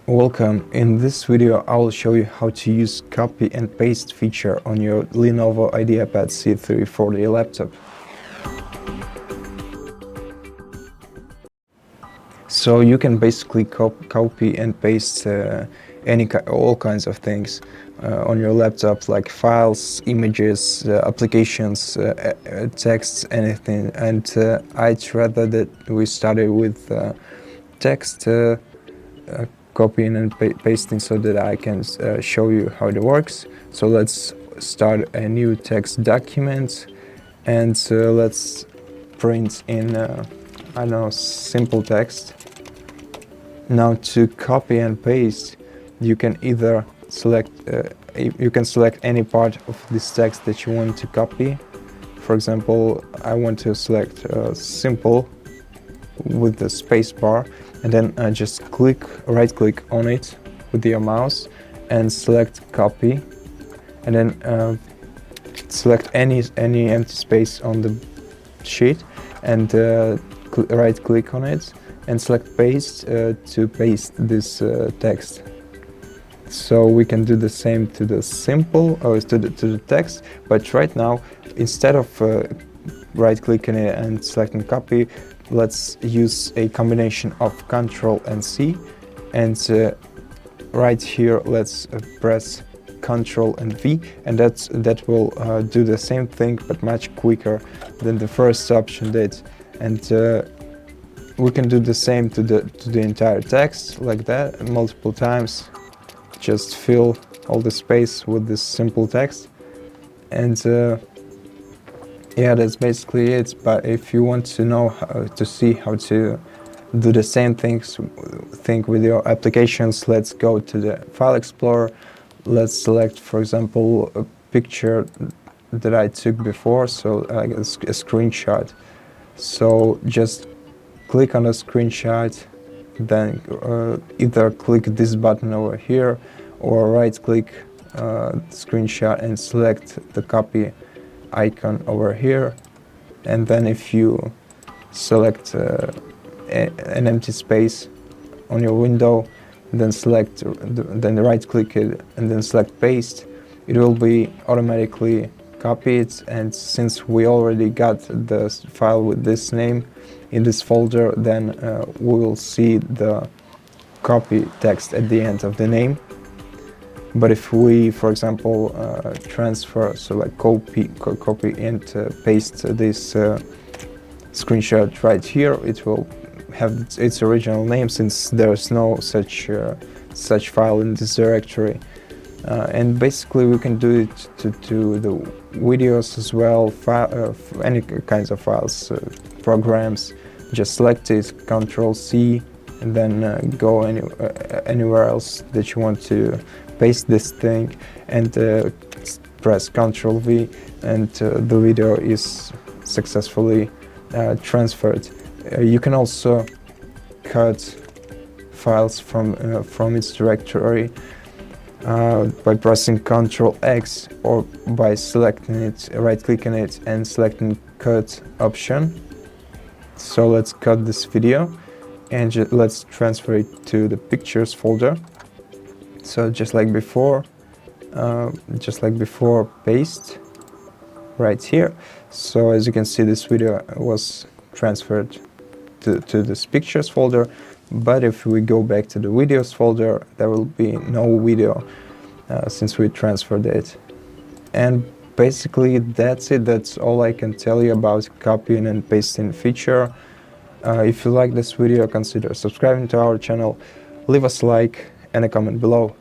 Welcome. In this video I will show you how to use copy and paste feature on your LENOVO Ideapad C340 laptop. So you can basically copy and paste all kinds of things on your laptop, like files, images, applications, texts, anything. And I'd rather that we started with text copying and pasting so that I can show you how it works. So let's start a new text document and let's print in I don't know, simple text. Now to copy and paste, you can either select any part of this text that you want to copy. For example, I want to select simple with the space bar, and then just right click on it with your mouse and select copy, and then select any empty space on the sheet and right click on it and select paste to paste this text. So we can do the same to the simple or to the text, but right now instead of right clicking it and selecting copy, let's use a combination of CTRL and C, and right here let's press CTRL and V, and that will do the same thing but much quicker than the first option did. And we can do the same to the entire text like that multiple times. Just fill all the space with this simple text, and yeah, that's basically it. But if you want to know to see how to do the same thing with your applications, let's go to the File Explorer. Let's select, for example, a picture that I took before, so like a screenshot. So just click on the screenshot, then either click this button over here or right click screenshot and select the copy icon over here. And then if you select an empty space on your window, then then right click it and then select paste, it will be automatically copied. And since we already got the file with this name in this folder, then we will see the copy text at the end of the name. But if we, for example, transfer, so like copy and paste this screenshot right here, it will have its original name, since there's no such file in this directory. And basically we can do it to the videos as well, any kinds of files, programs. Just select it, CTRL+C, and then go anywhere else that you want to paste this thing, and press CTRL+V, and the video is successfully transferred. You can also cut files from its directory by pressing CTRL+X, or by selecting it, right-clicking it and selecting cut option. So let's cut this video and let's transfer it to the pictures folder. So just like before, paste right here. So as you can see, this video was transferred to this pictures folder. But if we go back to the videos folder, there will be no video since we transferred it. And basically that's it. That's all I can tell you about copying and pasting feature. If you like this video, consider subscribing to our channel, leave us a like and a comment below.